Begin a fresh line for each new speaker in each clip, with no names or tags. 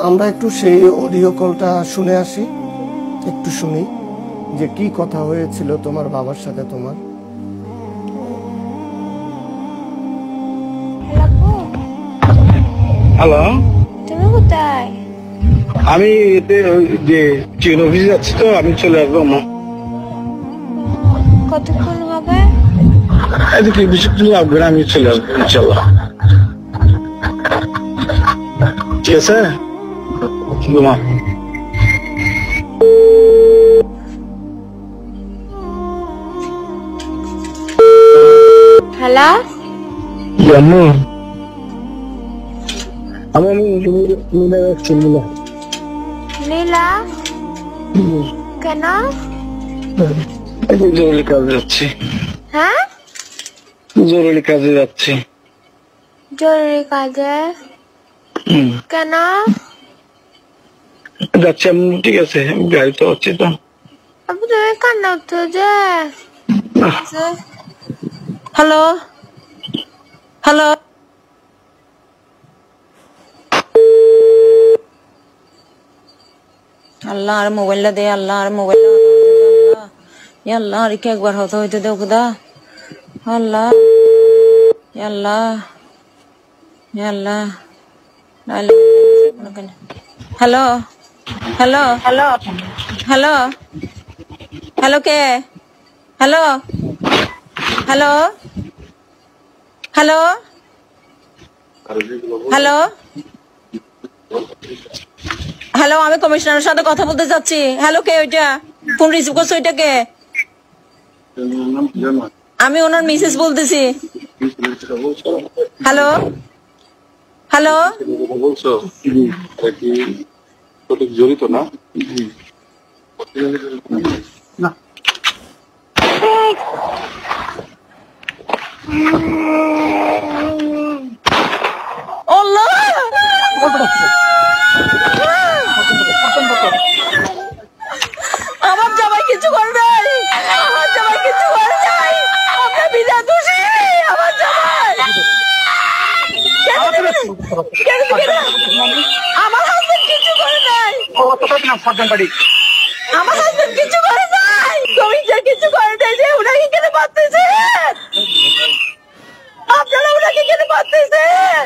আমরা একটু সেই অডিও কলটা শুনে আসি, একটু শুনি যে কি কথা হয়েছিল তোমার বাবার সাথে তোমার।
হ্যালো,
তুমি কোথায়?
আমি যে চিকেন অফিসে যাচ্ছি, তো আমি চলে আসবো।
কতক্ষণ হবে?
এদিকে বেশিক্ষণ লাগবে না, আমি চলে আসবো ইনশাল্লাহ। ঠিক আছে, ঘুমা।
হ্যালো,
আম্মু, আমি নীলা যাচ্ছি।
নীলা কেন?
জরুরি কাজে যাচ্ছি।
হ্যাঁ,
জরুরি কাজে যাচ্ছি।
জরুরি কাজে? কেন
যাচ্ছি আম্মু, ঠিক আছে, আমি গাড়িতে হচ্ছি তো।
আপু তুমি কান্না উঠছো যে? হ্যালো হ্যালো, আল্লাহ আর মোবাইলটা দে, আল্লাহ আর মোবাইলটা আল্লাহ আর কি একবার হতে হইতে দেও খুদা। আল্লাহ আল্লাহ আল্লাহ। Hello hello hello hello hello, কে? Hello hello hello hello hello, আমি কমিশনারের সাথে কথা বলতে চাচ্ছি। হ্যালো, কে ওইটা? ফোন রিসিভ করছো, ওইটা কে? আমি ওনার মিসেস বলতেছি। হ্যালো হ্যালো,
বলছো কি সঠিক জড়িত না?
আল্লাহ আমার জামাই কিছু করে নাই, আমার জামাই কিছু করে নাই, আপনার বিনা দোষী আমার জামাই। আমার হাজবেন্ড কিছু করে নাই, আমার হাজবেন্ড কিছু করে নাই, কমিশনার কিছু করে নাই। যে উনাকে কেন মারতেছে? আপনারা উনাকে কেন মারতেছেন?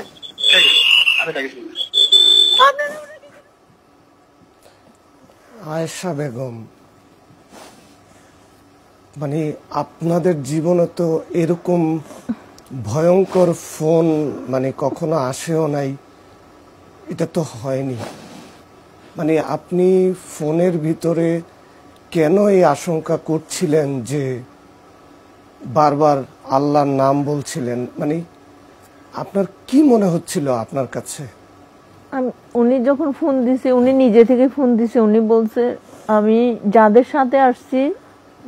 আয়েশা বেগম, মানে আপনাদের জীবনে তো এরকম ভয়ঙ্কর ফোন মানে কখনো আসেও নাই, এটা তো হয়নি। মানে আপনি ফোনের ভিতরে কেন এই আশঙ্কা করছিলেন যে বারবার আল্লাহর নাম বলছিলেন? মানে আপনার কি মনে হচ্ছিল আপনার কাছে?
উনি যখন ফোন দিছে, উনি নিজে থেকে ফোন দিছে, উনি বলছে আমি যাদের সাথে আসছি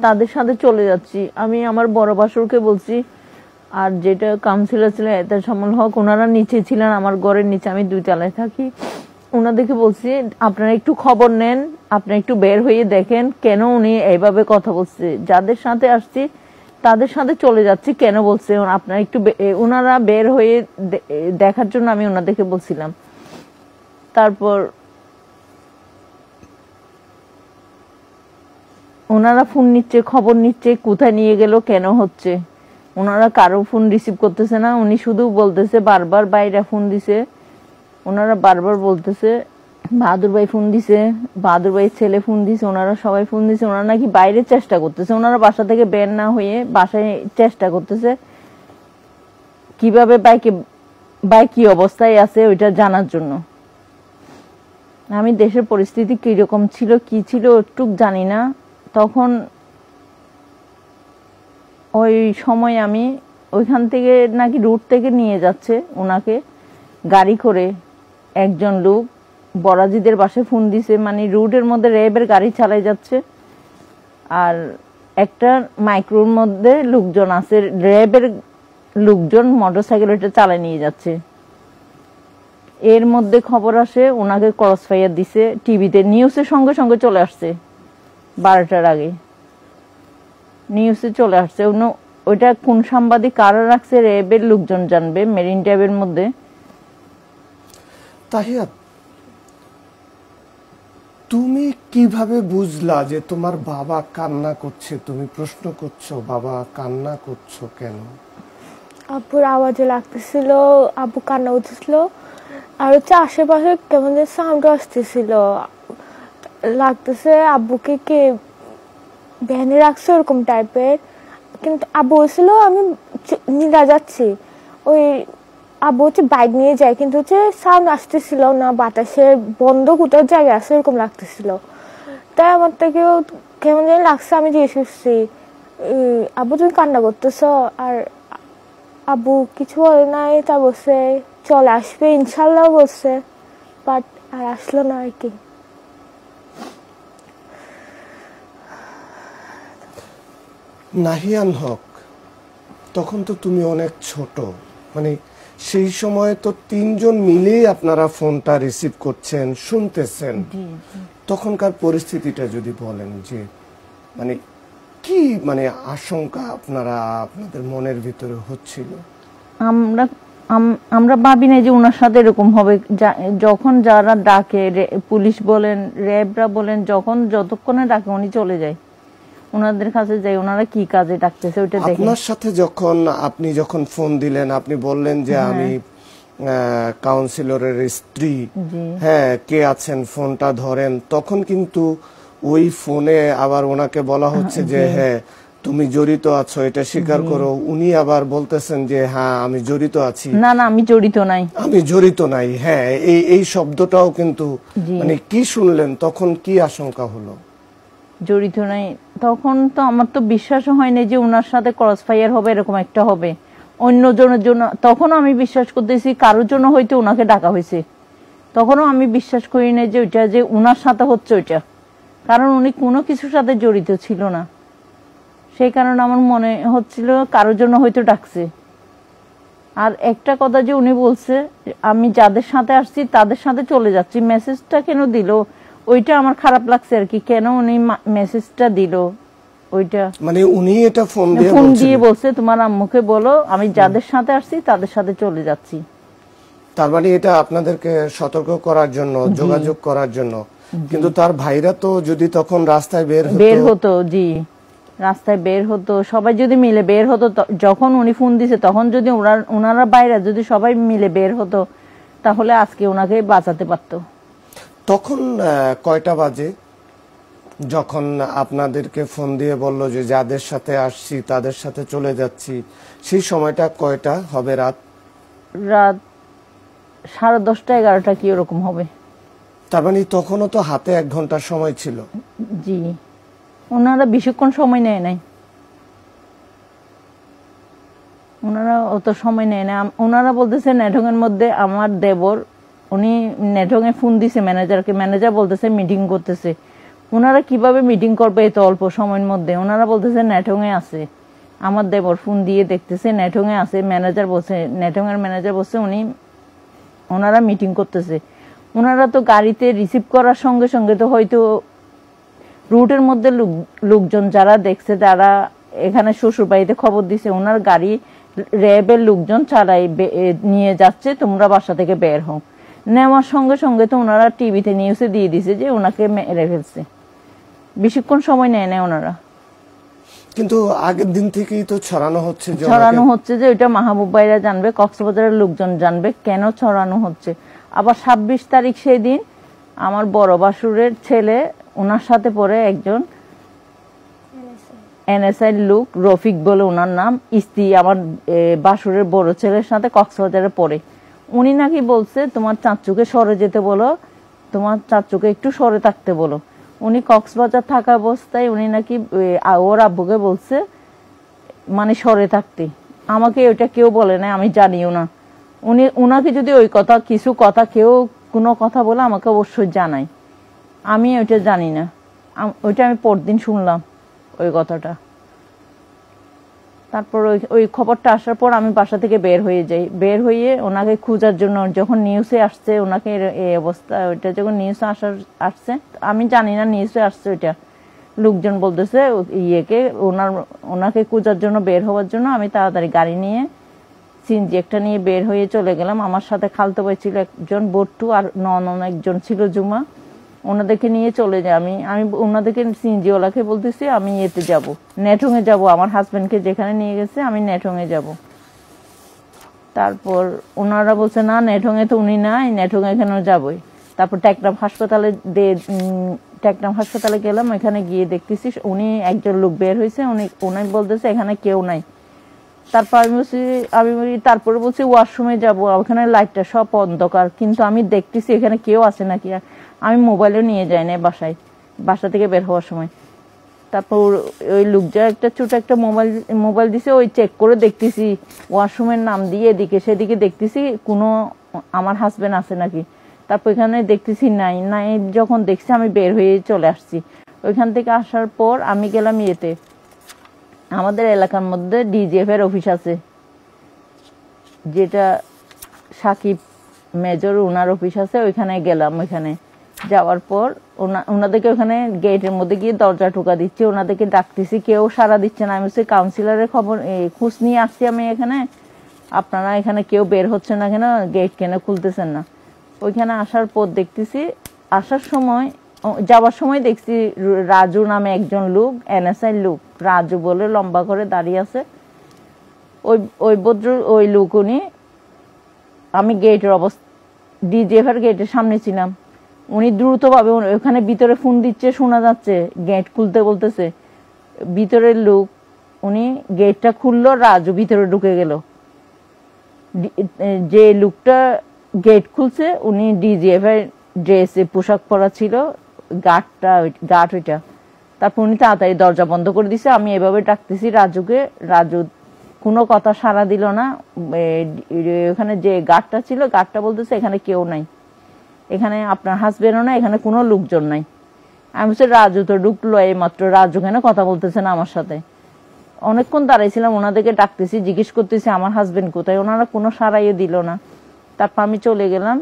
তাদের সাথে চলে যাচ্ছি। আমি আমার বড় বাসুরকে বলছি, আর যেটা কাউন্সিলর ছিলেন এহতেশামুল হক, ওনারা নিচে ছিলেন, আমার ঘরের নিচে, আমি 2 তলায় থাকি। ওনাদেরকে বলছি আপনারা একটু খবর নেন, আপনারা একটু বের হয়ে দেখেন কেন উনি এইভাবে কথা বলছে। যাদের সাথে আসছি তাদের সাথে চলে যাচ্ছি কেন বলছে, আপনারা একটু ওনারা বের হয়ে দেখার জন্য আমি ওনাদেরকে বলছিলাম। তারপর ওনারা ফোন নিচ্ছে, খবর নিচ্ছে, কোথায় নিয়ে গেল, কেন হচ্ছে। ওনারা কারো ফোন রিসিভ করতেছে না, উনি শুধু বলতেছে বারবার বাইরে ফোন দিছে, ওনারা বারবার বলতেছে বাহাদুর ভাই ফোন দিছে, বাহাদুর ভাইয়ের ছেলে ফোন দিছে, ওনারা সবাই ফোন দিছে। ওনারা নাকি বাইরে চেষ্টা করতেছে, ওনারা বাসা থেকে বের না হয়ে বাসায় চেষ্টা করতেছে কিভাবে বাই কি অবস্থায় আছে ওইটা জানার জন্য। আমি দেশের পরিস্থিতি কিরকম ছিল, কি ছিল একটু জানি না। তখন ওই সময় আমি ওইখান থেকে নাকি রুট থেকে নিয়ে যাচ্ছে ওনাকে গাড়ি করে একজন লোক, বরাজিদের বাসায় ফোন দিছে, মানে রুটের মধ্যে র্যাবের গাড়ি চালাই যাচ্ছে, আর একটা মাইক্রোর মধ্যে লোকজন আছে, র্যাবের লোকজন মোটরসাইকেল এটা চালায় নিয়ে যাচ্ছে। এর মধ্যে খবর আসে ওনাকে ক্রস ফায়ার দিছে, টিভিতে নিউজের সঙ্গে সঙ্গে চলে আসছে, 12টার আগে নিউজে চলে আসছে। ওইটা কোন সাংবাদিক কারা রাখছে র্যাবের লোকজন জানবে, মেরিন ড্রাইভের মধ্যে।
তাহিয়াত, তুমি কিভাবে বুঝলা যে তোমার বাবা কান্না করছে? তুমি প্রশ্ন করছো বাবা কান্না করছো কেন?
আব্বুর আওয়াজে লাগতেছিল, আব্বু কান্না উঠেছিল, আর আশেপাশে কেমন যে সাউন্ড আসতেছিল, লাগতেছে আব্বুকে কে ভ্যানে রাখছে ওরকম টাইপের। কিন্তু আব্বু বলছিল আমি নীলা যাচ্ছি, ওই আব্বু বাইক নিয়ে যায়, কিন্তু সাউন্ড আসতেছিল না, বাতাসে বন্ধ কোথাও জায়গা আছে এরকম লাগতেছিল। তাই আমার থেকেও কেমন জানি লাগছে। আমি জিজ্ঞেস করছি আব্বু তুমি কান্না করতেছ? আর আব্বু কিছু বলে নাই, তা বলছে চলে আসবে ইনশাল্লাহ বলছে, বাট আর আসলো না আর কি।
নাহিয়ান হক, তখন তো তুমি অনেক ছোট, মানে সেই সময় তো তিনজন মিলেই আপনারা ফোনটা রিসিভ করছেন, শুনতেছেন। তখনকার পরিস্থিতিটা যদি বলেন যে মানে কি মানে আশঙ্কা আপনাদের মনের ভিতরে হচ্ছিল?
আমরা ভাবি না যে ওনার সাথে এরকম হবে। যখন যারা ডাকে, পুলিশ বলেন, র্যাবরা বলেন, যতক্ষণে ডাকে উনি চলে যায়, ওনাদের কাছে যাই, ওনারা কি কাজে ডাকতেছে ওইটা দেখে।
আপনার সাথে আপনি যখন ফোন দিলেন, আপনি বললেন যে আমি কাউন্সিলরের স্ত্রী, হ্যাঁ কে আছেন ফোনটা ধরেন, তখন কিন্তু ওই ফোনে আবার ওনাকে বলা হচ্ছে যে হ্যাঁ তুমি জড়িত আছো, এটা স্বীকার করো। উনি আবার বলতেছেন যে হ্যাঁ আমি জড়িত আছি।
না আমি জড়িত নাই,
আমি জড়িত নাই। হ্যাঁ এই শব্দটাও কিন্তু মানে কি শুনলেন তখন, কি আশঙ্কা হলো?
জড়িত নাই, তখন তো আমার তো বিশ্বাস হয়নি যে ওনার সাথে ক্রস ফায়ার হবে, এরকম একটা হবে অন্যজনের জন্য। তখনও আমি বিশ্বাস করতেছি কারোর জন্য হয়তো ওনাকে ডাকা হয়েছে, তখনও আমি বিশ্বাস করি না যে ওইটা যে ওনার সাথে হচ্ছে ওইটা, কারণ উনি কোনো কিছুর সাথে জড়িত ছিল না। সেই কারণে আমার মনে হচ্ছিল কারোর জন্য হয়তো ডাকছে। আর একটা কথা যে উনি বলছে আমি যাদের সাথে আসছি তাদের সাথে চলে যাচ্ছি, মেসেজটা কেন দিল ওইটা আমার খারাপ লাগছে আর কি। কেন উনি মেসেজটা দিল ওইটা,
মানে উনি এটা ফোন
দিয়ে বলছে তোমার আম্মুকে বলো আমি যাদের সাথে আসছি তাদের সাথে চলে যাচ্ছি।
তার মানে এটা আপনাদেরকে সতর্ক করার জন্য, যোগাযোগ করার জন্য। কিন্তু তার ভাইরা তো যদি তখন রাস্তায় বের হতো,
জি রাস্তায় বের হতো, সবাই যদি মিলে বের হতো, যখন উনি ফোন দিছে তখন যদি ওনারা বাইরে যদি সবাই মিলে বের হতো তাহলে আজকে ওনাকে বাঁচাতে পারতো।
তখন কয়টা বাজে যখন আপনাদেরকে ফোন দিয়ে বললো যে যাদের সাথে আসছি তাদের সাথে চলে যাচ্ছি? সেই সময়টা কয়টা হবে? রাত
10:30 11টা কি ওরকম হবে।
তার মানে তখনও তো হাতে 1 ঘন্টার সময় ছিল।
জি ওনারা বেশিক্ষণ সময় নেয় নাই, ওনারা অত সময় নেয় না। ওনারা বলতেছে নেটওয়ার্কের মধ্যে আমার দেবর, উনি নেটওয়ার্কে ফোন দিছে ম্যানেজারকে, ম্যানেজার বলতেছে মিটিং করতেছে। ওনারা কিভাবে মিটিং করবে এত অল্প সময়ের মধ্যে? ওনারা বলতেছে নেটওয়ার্কে আছে, আমার দেবর ফোন দিয়ে দেখতেছে নেটওয়ার্কে আছে। ম্যানেজার বলছে, নেটওয়ার্কের ম্যানেজার বলছে ওনারা মিটিং করতেছে। ওনারা তো গাড়িতে রিসিভ করার সঙ্গে সঙ্গে তো হয়তো রুটের মধ্যে লোকজন যারা দেখছে, যারা এখানে শ্বশুর বাড়িতে খবর দিছে, ওনার গাড়ি র্যাবের লোকজন চালাই নিয়ে যাচ্ছে, তোমরা বাসা থেকে বের হও। নেওয়ার সঙ্গে সঙ্গে তো ওনারা টিভিতে নিউজে দিয়ে দিছে যে ওনাকে মেরে ফেলছে। বেশিক্ষণ সময় নেয় না ওনারা।
কিন্তু আগের দিন থেকেই তো ছড়ানো হচ্ছে
যে ওইটা মাহবুব ভাইরা জানবে, কক্সবাজারের লোকজন জানবে কেন ছড়ানো হচ্ছে। আবার 26 তারিখ সেই দিন আমার বড় বাসুরের ছেলে, ওনার সাথে পরে একজন এনএসআই লোক, রফিক বলে ওনার নাম, স্ত্রী আমার বাসুরের বড় ছেলের সাথে কক্সবাজারে পড়ে। উনি নাকি বলছে তোমার চাচুকে সরে যেতে বলো, তোমার চাচুকে একটু সরে থাকতে বলো। উনি কক্সবাজার থাকা অবস্থায় উনি নাকি ওর আব্বুকে বলছে মানে সরে থাকতে। আমাকে ওইটা কেউ বলে না, আমি জানিও না। উনাকে যদি ওই কথা কিছু কথা কেউ কোনো কথা বলে আমাকে অবশ্যই জানাই, আমি ওইটা জানি না। ওইটা আমি পরদিন শুনলাম ওই কথাটা। তারপর ওই খবরটা আসার পর আমি বাসা থেকে বের হয়ে যাই। বের হয়ে ওনাকে খোঁজার জন্য যখন নিউজে আসছে ওনাকে এই অবস্থা, ওইটা যখন নিউজে আসছে, আমি জানি না নিউজে আসছে ওইটা, লোকজন বলতেছে ওনাকে খোঁজার জন্য বের হওয়ার জন্য আমি তাড়াতাড়ি গাড়ি নিয়ে সিএনজি একটা নিয়ে বের হয়ে চলে গেলাম। আমার সাথে খালতো ভাই ছিল একজন, বট্টু, আর নন একজন ছিল জুমা। ওনাদেরকে নিয়ে চলে যাই। আমি আমি ওনাদেরকে সিএনজিওয়ালাকে বলতেছি আমি এতে যাব, নেটংয়ে যাব, আমার হাজবেন্ডকে যেখানে নিয়ে গেছে আমি নেটংয়ে যাব। তারপর ওনারা বলছে না, নেটংয়ে তো উনি নাই, নেটংয়ে এখানেও যাবই। তারপর টেকনাফ হাসপাতালে গেলাম। এখানে গিয়ে দেখতেছি উনি একজন লোক বের হয়েছে, উনি বলতেছে এখানে কেউ নাই। তারপর তারপরে বলছি ওয়াশরুমে যাব, ওখানে লাইটটা সব অন্ধকার, কিন্তু আমি দেখতেছি এখানে কেউ আছে নাকি। আমি মোবাইলও নিয়ে যাই না বাসা থেকে বের হওয়ার সময়। তারপর ওই লোকটা একটা ছোট একটা মোবাইল দিছে, ওই চেক করে দেখতেছি ওয়াশরুমের নাম দিয়ে এদিকে সেদিকে দেখতেছি কোনো আমার হাজবেন্ড আছে নাকি। তারপর এখানে দেখতেছি নাই। যখন দেখছি আমি বের হয়ে চলে আসছি। ওইখান থেকে আসার পর আমি গেলাম ইয়েতে, আমাদের এলাকার মধ্যে ডিজিএফ এর অফিস আছে, যেটা সাকিব মেজর ওনার অফিস আছে, ওইখানে গেলাম। ওইখানে যাওয়ার পর ওনাদেরকে ওখানে গেটের মধ্যে গিয়ে দরজা ঠোকা দিচ্ছি, ওনাদেরকে ডাকতেছি, কেউ সাড়া দিচ্ছে না। আমি হচ্ছে কাউন্সিলরের খোঁজ নিয়ে আসছি আমি এখানে, আপনারা এখানে কেউ বের হচ্ছে না কেন, গেট কেন খুলতেছেন না। ওইখানে আসার পর দেখতেছি, যাওয়ার সময় দেখছি রাজু নামে একজন লোক, এনএসআই লোক, রাজু বলে লম্বা করে দাঁড়িয়ে আছে। ওই লোক উনি, আমি গেটের ডিজিএফ এর গেটের সামনে ছিলাম, উনি দ্রুতভাবে ওখানে ভিতরে ফোন দিচ্ছে, শোনা যাচ্ছে, গেট খুলতে বলতেছে। ভিতরের লোক উনি গেটটা খুললো, রাজু ভিতরে ঢুকে গেল। যে লোকটা গেট খুলছে উনি ডিজিএফ এর ড্রেসে পোশাক পরা ছিল, গার্ড ওইটা। তারপর উনি তাড়াতাড়ি দরজা বন্ধ করে দিছে। আমি এভাবে ডাকতেছি রাজুকে, রাজু কোনো কথা সাড়া দিল না। ওখানে যে গার্ডটা ছিল, গার্ডটা বলতেছে এখানে কেউ নাই, এখানে আপনার হাজবেন্ডও নাই, এখানে কোনো লোকজন নাই। আমি বলছি রাজু তো ঢুকলো এইমাত্র, রাজু কেন কথা বলতেছে না আমার সাথে। অনেকক্ষণ দাঁড়াইছিলাম, ওনাদেরকে ডাকতেছি, জিজ্ঞেস করতেছি আমার হাজবেন্ড কোথায়, ওনারা কোনো সাড়াইও দিল না। তারপর আমি চলে গেলাম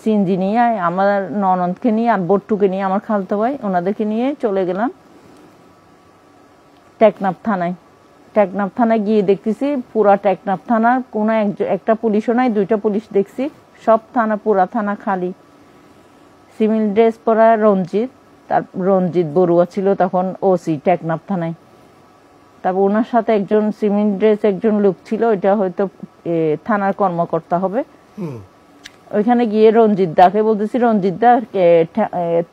সিএনজি নিয়ে, আমার ননদকে নিয়ে আর বট্টুকে নিয়ে, আমার খালতো ভাই, ওনাদেরকে নিয়ে চলে গেলাম টেকনাফ থানায় গিয়ে দেখতেছি পুরা টেকনাফ থানার কোনো একটা পুলিশও নাই, 2টা পুলিশ দেখছি, সব পুরা থানা খালি। সিভিল ড্রেস পরা রঞ্জিত বড়ুয়া ছিল তখন ওসি টেকনাফ থানায়। তারপর ওনার সাথে একজন সিভিল ড্রেস একজন লোক ছিল, ওইটা হয়তো থানার কর্মকর্তা হবে। ওইখানে গিয়ে রঞ্জিত দাকে বলতেছি, রঞ্জিত দা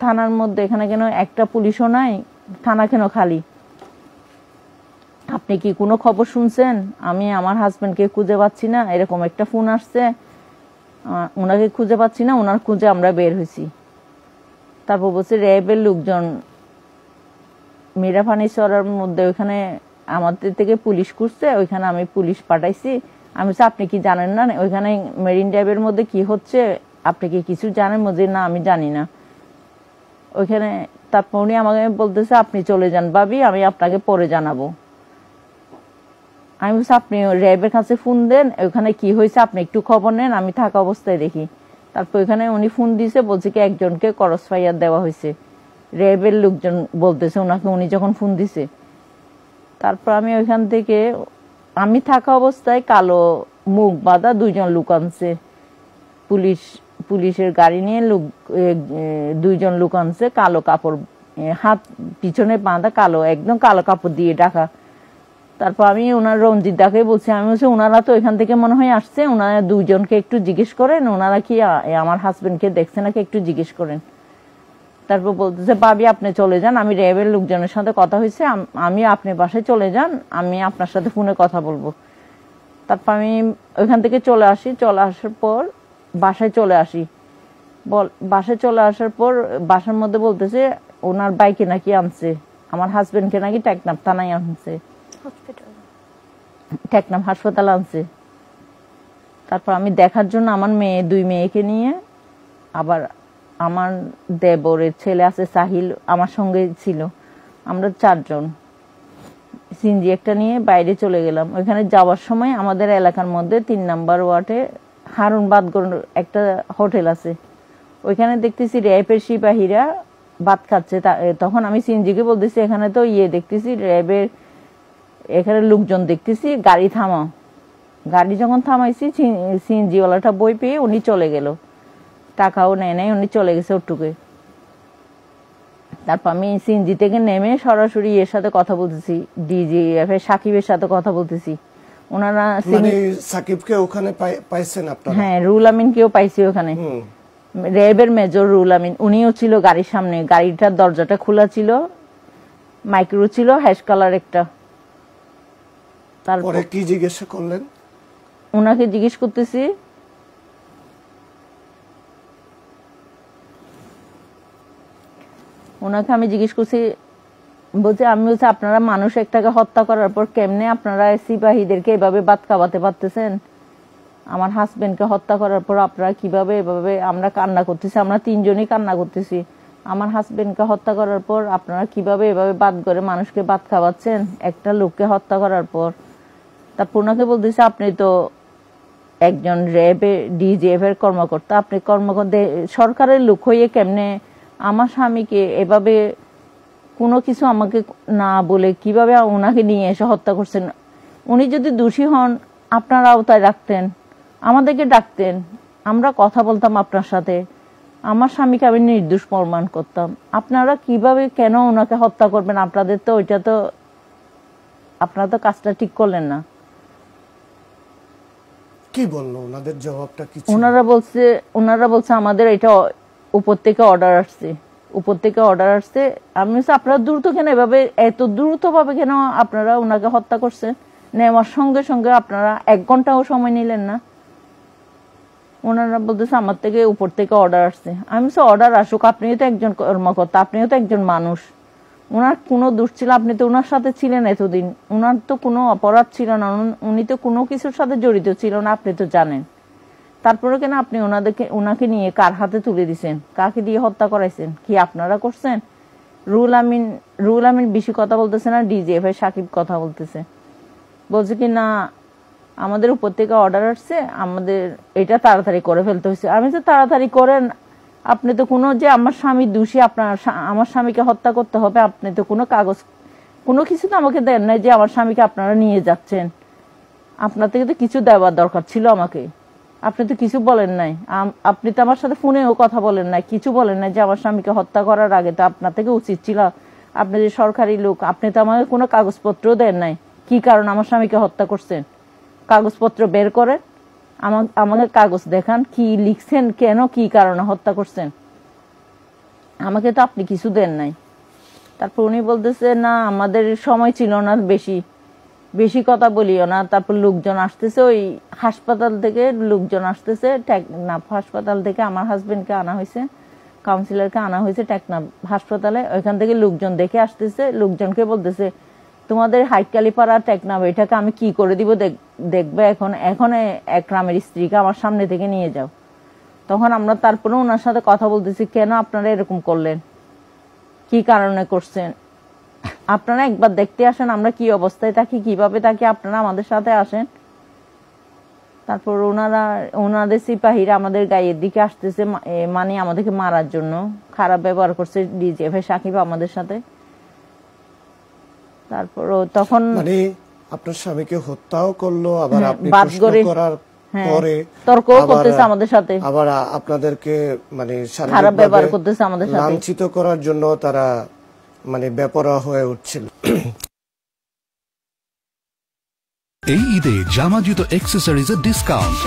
থানার মধ্যে এখানে কেন একটা পুলিশও নাই, থানা কেন খালি, আপনি কি কোনো খবর শুনছেন? আমি আমার হাজবেন্ডকে খুঁজে পাচ্ছি না, এরকম একটা ফোন আসছে, ওনাকে খুঁজে পাচ্ছি না, ওনার খুঁজে আমরা বের হয়েছি। তারপর বলছে র্যাবের লোকজন মিরাফানিসরার মধ্যে ওইখানে আমাদের থেকে পুলিশ করছে, ওইখানে আমি পুলিশ পাঠাইছি। আমি বলছি আপনি কি জানেন না ওইখানে মেরিন ড্রাইভের মধ্যে কি হচ্ছে, আপনি কি কিছু জানেন? বলছে না আমি জানি না ওইখানে। তারপর উনি আমাকে বলতেছে আপনি চলে যান ভাবি, আমি আপনাকে পরে জানাবো। আমি বলছি আপনি র্যাবের কাছে ফোন দেন, ওইখানে কি হয়েছে আপনি একটু খবর নেন, আমি থাকা অবস্থায় দেখি। তারপর ওইখানে উনি ফোন দিয়েছে, বলছে কি একজনকে ক্রস ফায়ার দেওয়া হয়েছে, র্যাবের লোকজন বলতেছে ওনাকে, উনি যখন ফোন দিছে। তারপর আমি ওইখান থেকে, আমি থাকা অবস্থায় কালো মুখ বাঁধা 2জন লোক আনছে, পুলিশের গাড়ি নিয়ে 2জন লোক আনছে, কালো কাপড়, হাত পিছনে বাঁধা, কালো একদম কালো কাপড় দিয়ে ঢাকা। তারপর আমি ওনার রঞ্জিত দাকে বলছি, আমি বলছি ওনারা তো এখান থেকে মনে হয় আসছে, ওনারা 2জনকে একটু জিজ্ঞেস করেন, ওনারা কি আমার হাজবেন্ডকে দেখছে নাকি একটু জিজ্ঞেস করেন। তারপর বলতেছে ভাবি আপনি চলে যান, আমি র্যাবের লোকজনের সাথে কথা হয়েছে, আমি আপনি বাসায় চলে যান, আমি আপনার সাথে ফোনে কথা বলবো। তারপর আমি ওইখান থেকে চলে আসার পর বাসায় চলে আসার পর বাসার মধ্যে বলতেছে ওনার বাইকে নাকি আনছে, আমার হাজবেন্ডকে নাকি টেকনাফ থানায় আনছে, টেকনাফ হাসপাতাল আনছে। তারপর আমি দেখার জন্য আমার 2 মেয়েকে নিয়ে, আবার আমার দেবরের ছেলে আছে সাহিল আমার সঙ্গে ছিল, আমরা 4 জন সিএনজি একটা নিয়ে বাইরে চলে গেলাম। ওইখানে যাওয়ার সময় আমাদের এলাকার মধ্যে 3 নম্বর ওয়ার্ডে হারুন বাদগর একটা হোটেল আছে, ওইখানে দেখতেছি র্যাবের সিপাহীরা ভাত খাচ্ছে। তখন আমি সিএনজিকে বলতেছি এখানে তো দেখতেছি র্যাবের এখানে লোকজন দেখতেছি, গাড়ি থামাও। গাড়ি যখন থামাইছি সিএনজি ওয়ালাটা বই পেয়ে উনি চলে গেল, টাকাও নেয় নাই, উনি চলে গেছে ওটুকে। তারপর আমি সিএনজি থেকে নেমে সরাসরি এর সাথে কথা বলতেছি, ডিজিএফ এর সাকিবের সাথে কথা বলতেছি। ওনারা
মানে সাকিবকে ওখানে পাইছেন আপনারা?
হ্যাঁ, রুল আমিনকেও পাইছি ওখানে। র্যাবের মেজর রুল আমিন, উনিও ছিল গাড়ির সামনে। গাড়িটার দরজাটা খোলা ছিল, মাইক্রো ছিল হ্যাশ কালার একটা।
তারপরে কি জিজ্ঞাসা করলেন?
ওনাকে জিজ্ঞেস করতেছি, ওনাকে আমি জিজ্ঞেস করছি, বলছে আমি বলছি আপনারা মানুষ একটাকে হত্যা করার পর কেমনে আপনারা সিপাহীদেরকে এভাবে ভাত খাওয়াতে পারতেছেন? আমার হাজবেন্ডকে হত্যা করার পর আপনারা কিভাবে এভাবে? আমরা কান্না করতেছি, আমরা তিনজনই কান্না করতেছি। আমার হাজবেন্ডকে হত্যা করার পর আপনারা কিভাবে এভাবে বাদ করে মানুষকে ভাত খাওয়াচ্ছেন একটা লোককে হত্যা করার পর? তারপর ওনাকে বলতেছে আপনি তো একজন র্যাবে ডিজিএফ এর কর্মকর্তা, আপনি কর্মকর্তা সরকারের লোক হয়ে কেমনে আমার স্বামীকে এভাবে কোনো কিছু আমাকে না বলে কিভাবে ওনাকে নিয়ে এসে হত্যা করছেন? উনি যদি দোষী হন আপনারা আওতায় রাখতেন, আমাদেরকে ডাকতেন, আমরা কথা বলতাম আপনার সাথে, আমার স্বামীকে আমি নির্দোষ প্রমাণ করতাম। আপনারা কিভাবে কেন ওনাকে হত্যা করবেন? আপনাদের তো ওইটা তো, আপনারা তো কাজটা ঠিক করলেন না।
কি বললো ওনাদের জবাবটা কি?
ওনারা বলছে আমাদের এটা উপর থেকে অর্ডার আসছে, উপর থেকে অর্ডার আসছে। আমি বলছি আপনারা দ্রুত কেন এভাবে, এত দ্রুত ভাবে কেন আপনারা ওনাকে হত্যা করছেন? নেওয়ার সঙ্গে সঙ্গে আপনারা 1 ঘন্টাও সময় নিলেন না। ওনারা বলতেছে আমার থেকে উপর থেকে অর্ডার আসছে। আমি বলছি অর্ডার আসুক, আপনিও তো একজন কর্মকর্তা, আপনিও তো একজন মানুষ। ওনার কোনো দোষ ছিল? আপনি তো ওনার সাথে ছিলেন এতদিন, ওনার তো কোনো অপরাধ ছিল না, উনি তো কোনো কিছুর সাথে জড়িত ছিল না, আপনি তো জানেন। তারপরে কেন আপনি ওনাকে নিয়ে কার হাতে তুলে দিছেন? কাকে দিয়ে হত্যা করাইছেন? কি আপনারা করছেন? রুল আমিন বেশি কথা বলতেছে না, ডিজিএফ এর সাকিব কথা বলতেছে, বলছে কি না আমাদের উপর থেকে অর্ডার আসছে, আমাদের এটা তাড়াতাড়ি করে ফেলতে হয়েছে। আমি তো তাড়াতাড়ি করেন, আপনি তো কোনো যে আমার স্বামী দোষী, আমার স্বামীকে হত্যা করতে হবে, আপনি তো কোনো কাগজ কোনো কিছু তো আমাকে দেন নাই যে আমার স্বামীকে আপনারা নিয়ে যাচ্ছেন। আপনার থেকে তো কিছু দেওয়ার দরকার ছিল আমাকে, আপনি তো কিছু বলেন নাই। আপনি তো আমার সাথে ফোনেও কথা বলেন নাই, কিছু বলেন নাই যে আমার স্বামীকে হত্যা করার আগে তো আপনার থেকে উচিত ছিল, আপনি যে সরকারি লোক, আপনি তো আমাকে কোনো কাগজপত্র দেন নাই কি কারণ আমার স্বামীকে হত্যা করছেন। কাগজপত্র বের করেন, আমাকে কাগজ দেখান, কি লিখছেন, কেন কি কারণে হত্যা করছেন। আমাকে তো আপনি কিছু দেন নাই। তারপর উনি বলতেছে না আমাদের সময় ছিল না, বেশি কথা বলিও না। তারপর লোকজন আসতেছে, ওই হাসপাতাল থেকে লোকজন আসতেছে, টেকনাফ হাসপাতাল থেকে আমার হাজবেন্ডকে আনা হয়েছে, কাউন্সিলরকে আনা হয়েছে টেকনাফ হাসপাতালে। ওইখান থেকে লোকজন দেখে আসতেছে, লোকজনকে বলতেছে তোমাদের হাইটকালিপাড়া টেকনাফ এটাকে আমি কি করে দিব দেখবে, এখন একরামের স্ত্রীকে আমার সামনে থেকে নিয়ে যাও। তখন আমরা তারপরে ওনার সাথে কথা বলতেছি, কেন আপনারা এরকম করলেন, কি কারণে করছেন, আপনারা একবার দেখতে আসেন আমরা কি অবস্থায় থাকি, কিভাবে থাকি, আপনারা আমাদের সাথে আসেন। তারপর ওনাদের সিপাহীরা আমাদের গায়ের দিকে আসতেছে, মানে আমাদেরকে মারার জন্য খারাপ ব্যবহার করছে ডিজিএফ সাকিব আমাদের সাথে। তারপর তখন
মানে আপনার স্বামীকে হত্যাও করলো, আবার আপনি
বাদ
প্রশ্ন
করে
করার পরে
তর্কও করতেছে আমাদের সাথে,
আবার আপনাদেরকে মানে
খারাপ ব্যবহার করতেছে আমাদের সাথে,
লাঞ্ছিত করার জন্য তারা মানে বেপরোয়া হয়ে উঠছিল।
এই ঈদে জামা জুতো অ্যাক্সেসরিজের ডিসকাউন্ট।